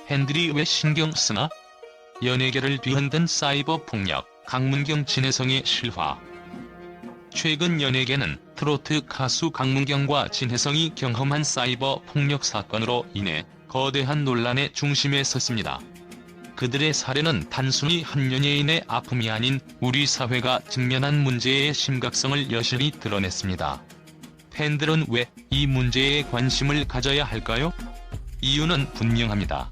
팬들이 왜 신경 쓰나? 연예계를 뒤흔든 사이버 폭력, 강문경 진혜성의 실화. 최근 연예계는 트로트 가수 강문경과 진혜성이 경험한 사이버 폭력 사건으로 인해 거대한 논란의 중심에 섰습니다. 그들의 사례는 단순히 한 연예인의 아픔이 아닌 우리 사회가 직면한 문제의 심각성을 여실히 드러냈습니다. 팬들은 왜 이 문제에 관심을 가져야 할까요? 이유는 분명합니다.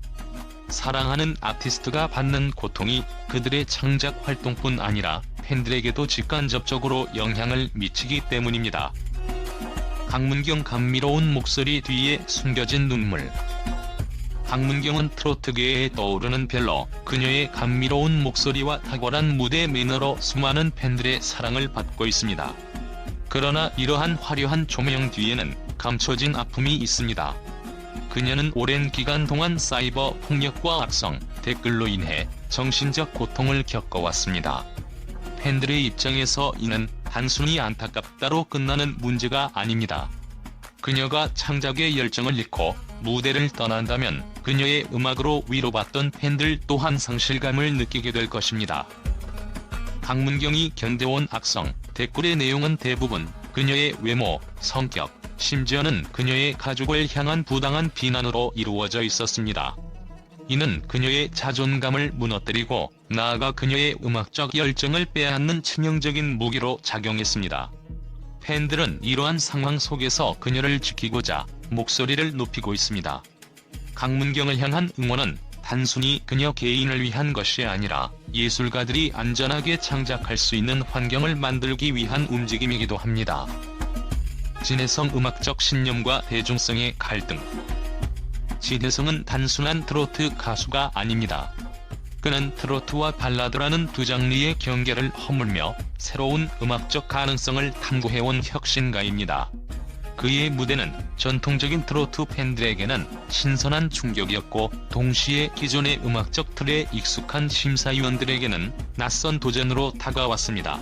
사랑하는 아티스트가 받는 고통이 그들의 창작 활동뿐 아니라 팬들에게도 직간접적으로 영향을 미치기 때문입니다. 강문경 감미로운 목소리 뒤에 숨겨진 눈물. 강문경은 트로트계에 떠오르는 별로, 그녀의 감미로운 목소리와 탁월한 무대 매너로 수많은 팬들의 사랑을 받고 있습니다. 그러나 이러한 화려한 조명 뒤에는 감춰진 아픔이 있습니다. 그녀는 오랜 기간 동안 사이버 폭력과 악성, 댓글로 인해 정신적 고통을 겪어왔습니다. 팬들의 입장에서 이는 단순히 안타깝다로 끝나는 문제가 아닙니다. 그녀가 창작의 열정을 잃고 무대를 떠난다면 그녀의 음악으로 위로받던 팬들 또한 상실감을 느끼게 될 것입니다. 강문경이 견뎌온 악성, 댓글의 내용은 대부분 그녀의 외모, 성격, 심지어는 그녀의 가족을 향한 부당한 비난으로 이루어져 있었습니다. 이는 그녀의 자존감을 무너뜨리고 나아가 그녀의 음악적 열정을 빼앗는 치명적인 무기로 작용했습니다. 팬들은 이러한 상황 속에서 그녀를 지키고자 목소리를 높이고 있습니다. 강문경을 향한 응원은 단순히 그녀 개인을 위한 것이 아니라 예술가들이 안전하게 창작할 수 있는 환경을 만들기 위한 움직임이기도 합니다. 진혜성 음악적 신념과 대중성의 갈등. 진혜성은 단순한 트로트 가수가 아닙니다. 그는 트로트와 발라드라는 두 장르의 경계를 허물며 새로운 음악적 가능성을 탐구해온 혁신가입니다. 그의 무대는 전통적인 트로트 팬들에게는 신선한 충격이었고 동시에 기존의 음악적 틀에 익숙한 심사위원들에게는 낯선 도전으로 다가왔습니다.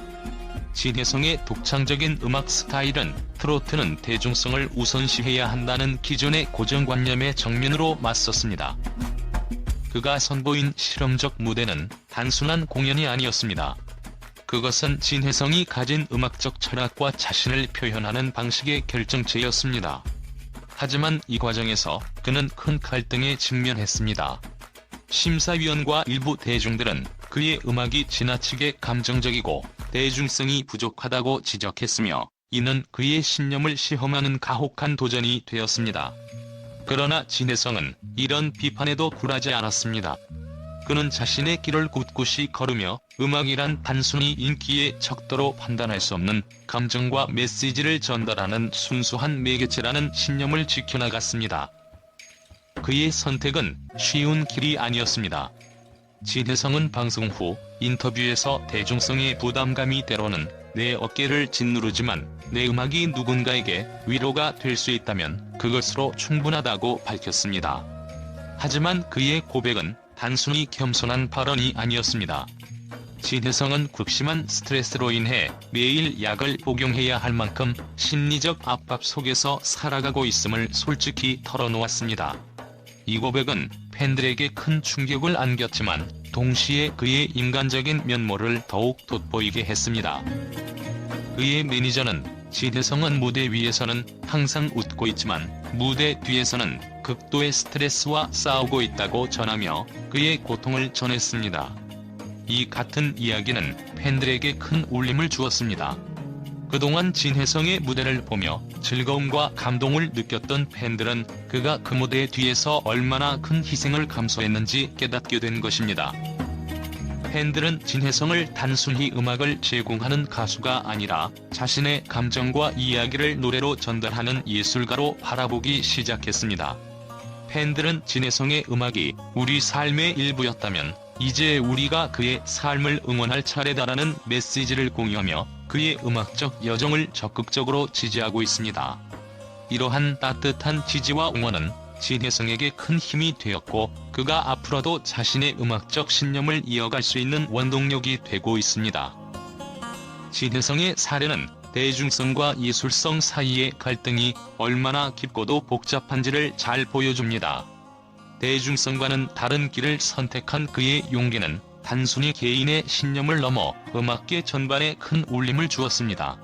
진혜성의 독창적인 음악 스타일은 트로트는 대중성을 우선시해야 한다는 기존의 고정관념의 정면으로 맞섰습니다. 그가 선보인 실험적 무대는 단순한 공연이 아니었습니다. 그것은 진혜성이 가진 음악적 철학과 자신을 표현하는 방식의 결정체였습니다. 하지만 이 과정에서 그는 큰 갈등에 직면했습니다. 심사위원과 일부 대중들은 그의 음악이 지나치게 감정적이고 대중성이 부족하다고 지적했으며 이는 그의 신념을 시험하는 가혹한 도전이 되었습니다. 그러나 진혜성은 이런 비판에도 굴하지 않았습니다. 그는 자신의 길을 굳굳이 걸으며 음악이란 단순히 인기의 척도로 판단할 수 없는 감정과 메시지를 전달하는 순수한 매개체라는 신념을 지켜나갔습니다. 그의 선택은 쉬운 길이 아니었습니다. 진혜성은 방송 후 인터뷰에서 대중성의 부담감이 때로는 내 어깨를 짓누르지만 내 음악이 누군가에게 위로가 될 수 있다면 그것으로 충분하다고 밝혔습니다. 하지만 그의 고백은 단순히 겸손한 발언이 아니었습니다. 진혜성은 극심한 스트레스로 인해 매일 약을 복용해야 할 만큼 심리적 압박 속에서 살아가고 있음을 솔직히 털어놓았습니다. 이 고백은 팬들에게 큰 충격을 안겼지만 동시에 그의 인간적인 면모를 더욱 돋보이게 했습니다. 그의 매니저는 진혜성은 무대 위에서는 항상 웃고 있지만 무대 뒤에서는 극도의 스트레스와 싸우고 있다고 전하며 그의 고통을 전했습니다. 이 같은 이야기는 팬들에게 큰 울림을 주었습니다. 그동안 진혜성의 무대를 보며 즐거움과 감동을 느꼈던 팬들은 그가 그 무대 뒤에서 얼마나 큰 희생을 감수했는지 깨닫게 된 것입니다. 팬들은 진혜성을 단순히 음악을 제공하는 가수가 아니라 자신의 감정과 이야기를 노래로 전달하는 예술가로 바라보기 시작했습니다. 팬들은 진혜성의 음악이 우리 삶의 일부였다면 이제 우리가 그의 삶을 응원할 차례다라는 메시지를 공유하며 그의 음악적 여정을 적극적으로 지지하고 있습니다. 이러한 따뜻한 지지와 응원은 진혜성에게 큰 힘이 되었고 그가 앞으로도 자신의 음악적 신념을 이어갈 수 있는 원동력이 되고 있습니다. 진혜성의 사례는 대중성과 예술성 사이의 갈등이 얼마나 깊고도 복잡한지를 잘 보여줍니다. 대중성과는 다른 길을 선택한 그의 용기는 단순히 개인의 신념을 넘어 음악계 전반에 큰 울림을 주었습니다.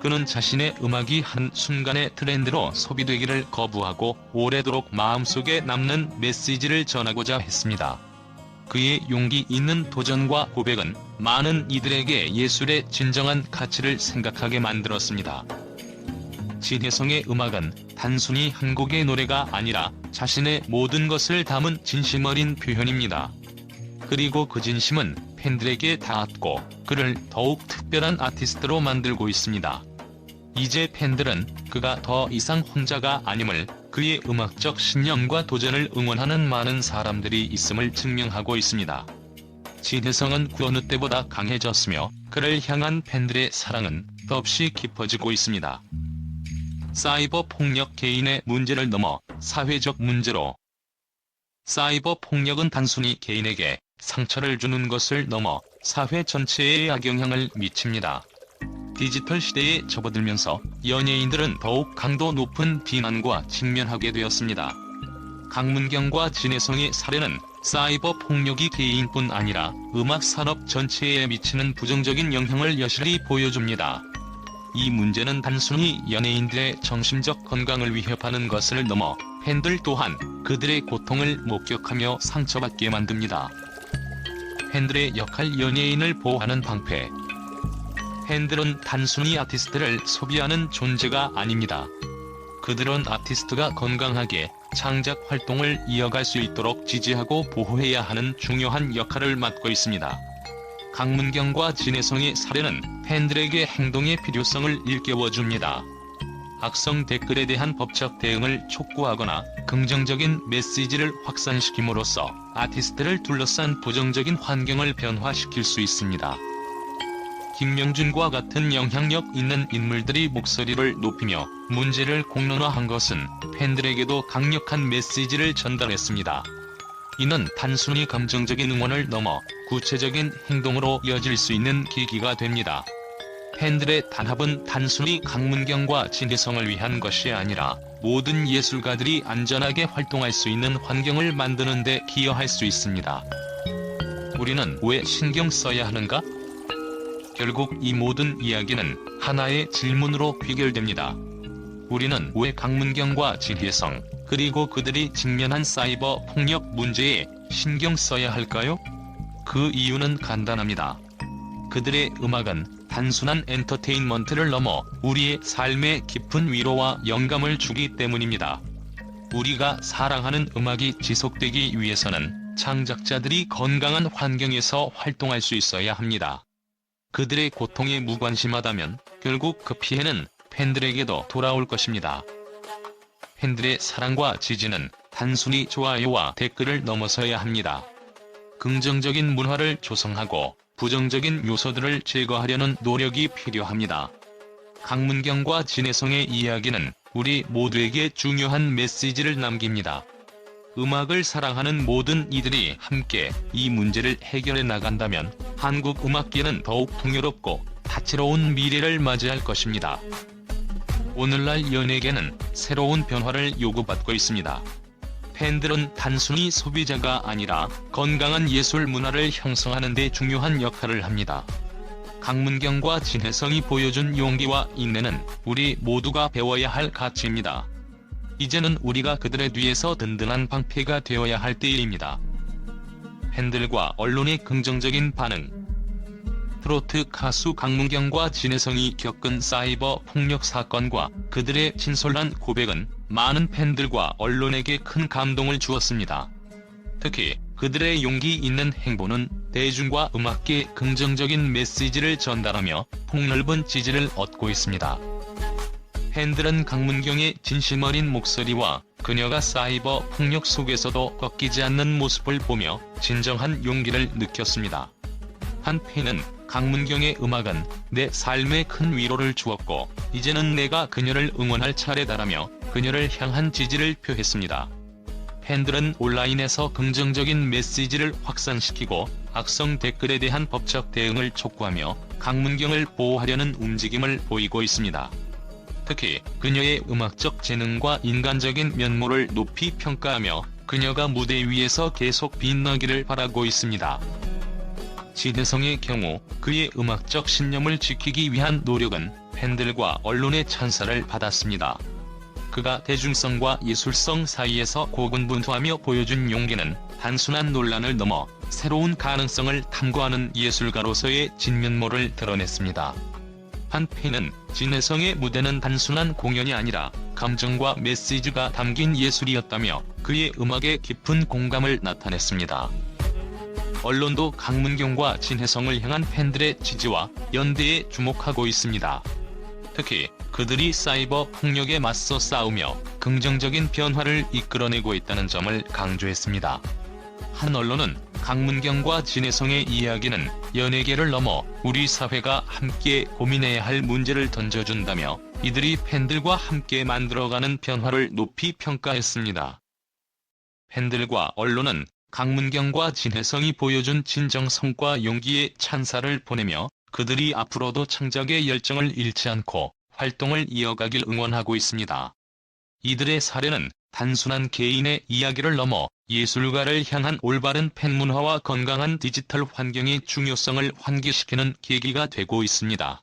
그는 자신의 음악이 한순간의 트렌드로 소비되기를 거부하고 오래도록 마음속에 남는 메시지를 전하고자 했습니다. 그의 용기 있는 도전과 고백은 많은 이들에게 예술의 진정한 가치를 생각하게 만들었습니다. 진혜성의 음악은 단순히 한 곡의 노래가 아니라 자신의 모든 것을 담은 진심 어린 표현입니다. 그리고 그 진심은 팬들에게 닿았고 그를 더욱 특별한 아티스트로 만들고 있습니다. 이제 팬들은 그가 더 이상 혼자가 아님을, 그의 음악적 신념과 도전을 응원하는 많은 사람들이 있음을 증명하고 있습니다. 진혜성은 그 어느 때보다 강해졌으며 그를 향한 팬들의 사랑은 더없이 깊어지고 있습니다. 사이버 폭력 개인의 문제를 넘어 사회적 문제로. 사이버 폭력은 단순히 개인에게 상처를 주는 것을 넘어 사회 전체에 악영향을 미칩니다. 디지털 시대에 접어들면서 연예인들은 더욱 강도 높은 비난과 직면하게 되었습니다. 강문경과 진혜성의 사례는 사이버 폭력이 개인뿐 아니라 음악 산업 전체에 미치는 부정적인 영향을 여실히 보여줍니다. 이 문제는 단순히 연예인들의 정신적 건강을 위협하는 것을 넘어 팬들 또한 그들의 고통을 목격하며 상처받게 만듭니다. 팬들의 역할, 연예인을 보호하는 방패. 팬들은 단순히 아티스트를 소비하는 존재가 아닙니다. 그들은 아티스트가 건강하게 창작 활동을 이어갈 수 있도록 지지하고 보호해야 하는 중요한 역할을 맡고 있습니다. 강문경과 진혜성의 사례는 팬들에게 행동의 필요성을 일깨워줍니다. 악성 댓글에 대한 법적 대응을 촉구하거나 긍정적인 메시지를 확산시킴으로써 아티스트를 둘러싼 부정적인 환경을 변화시킬 수 있습니다. 김명준과 같은 영향력 있는 인물들이 목소리를 높이며 문제를 공론화한 것은 팬들에게도 강력한 메시지를 전달했습니다. 이는 단순히 감정적인 응원을 넘어 구체적인 행동으로 이어질 수 있는 계기가 됩니다. 팬들의 단합은 단순히 강문경과 진혜성을 위한 것이 아니라 모든 예술가들이 안전하게 활동할 수 있는 환경을 만드는 데 기여할 수 있습니다. 우리는 왜 신경 써야 하는가? 결국 이 모든 이야기는 하나의 질문으로 귀결됩니다. 우리는 왜 강문경과 진혜성, 그리고 그들이 직면한 사이버 폭력 문제에 신경 써야 할까요? 그 이유는 간단합니다. 그들의 음악은 단순한 엔터테인먼트를 넘어 우리의 삶에 깊은 위로와 영감을 주기 때문입니다. 우리가 사랑하는 음악이 지속되기 위해서는 창작자들이 건강한 환경에서 활동할 수 있어야 합니다. 그들의 고통에 무관심하다면 결국 그 피해는 팬들에게도 돌아올 것입니다. 팬들의 사랑과 지지는 단순히 좋아요와 댓글을 넘어서야 합니다. 긍정적인 문화를 조성하고 부정적인 요소들을 제거하려는 노력이 필요합니다. 강문경과 진혜성의 이야기는 우리 모두에게 중요한 메시지를 남깁니다. 음악을 사랑하는 모든 이들이 함께 이 문제를 해결해 나간다면 한국 음악계는 더욱 풍요롭고 다채로운 미래를 맞이할 것입니다. 오늘날 연예계는 새로운 변화를 요구받고 있습니다. 팬들은 단순히 소비자가 아니라 건강한 예술 문화를 형성하는 데 중요한 역할을 합니다. 강문경과 진혜성이 보여준 용기와 인내는 우리 모두가 배워야 할 가치입니다. 이제는 우리가 그들의 뒤에서 든든한 방패가 되어야 할 때입니다. 팬들과 언론의 긍정적인 반응. 트로트 가수 강문경과 진혜성이 겪은 사이버 폭력 사건과 그들의 진솔한 고백은 많은 팬들과 언론에게 큰 감동을 주었습니다. 특히 그들의 용기 있는 행보는 대중과 음악계에 긍정적인 메시지를 전달하며 폭넓은 지지를 얻고 있습니다. 팬들은 강문경의 진심 어린 목소리와 그녀가 사이버 폭력 속에서도 꺾이지 않는 모습을 보며 진정한 용기를 느꼈습니다. 한 팬은 강문경의 음악은 내 삶에 큰 위로를 주었고 이제는 내가 그녀를 응원할 차례다라며 그녀를 향한 지지를 표했습니다. 팬들은 온라인에서 긍정적인 메시지를 확산시키고 악성 댓글에 대한 법적 대응을 촉구하며 강문경을 보호하려는 움직임을 보이고 있습니다. 특히 그녀의 음악적 재능과 인간적인 면모를 높이 평가하며 그녀가 무대 위에서 계속 빛나기를 바라고 있습니다. 진혜성의 경우 그의 음악적 신념을 지키기 위한 노력은 팬들과 언론의 찬사를 받았습니다. 그가 대중성과 예술성 사이에서 고군분투하며 보여준 용기는 단순한 논란을 넘어 새로운 가능성을 탐구하는 예술가로서의 진면모를 드러냈습니다. 한 팬은 진혜성의 무대는 단순한 공연이 아니라 감정과 메시지가 담긴 예술이었다며 그의 음악에 깊은 공감을 나타냈습니다. 언론도 강문경과 진혜성을 향한 팬들의 지지와 연대에 주목하고 있습니다. 특히 그들이 사이버 폭력에 맞서 싸우며 긍정적인 변화를 이끌어내고 있다는 점을 강조했습니다. 한 언론은 강문경과 진혜성의 이야기는 연예계를 넘어 우리 사회가 함께 고민해야 할 문제를 던져준다며 이들이 팬들과 함께 만들어가는 변화를 높이 평가했습니다. 팬들과 언론은 강문경과 진혜성이 보여준 진정성과 용기에 찬사를 보내며 그들이 앞으로도 창작의 열정을 잃지 않고 활동을 이어가길 응원하고 있습니다. 이들의 사례는 단순한 개인의 이야기를 넘어 예술가를 향한 올바른 팬문화와 건강한 디지털 환경의 중요성을 환기시키는 계기가 되고 있습니다.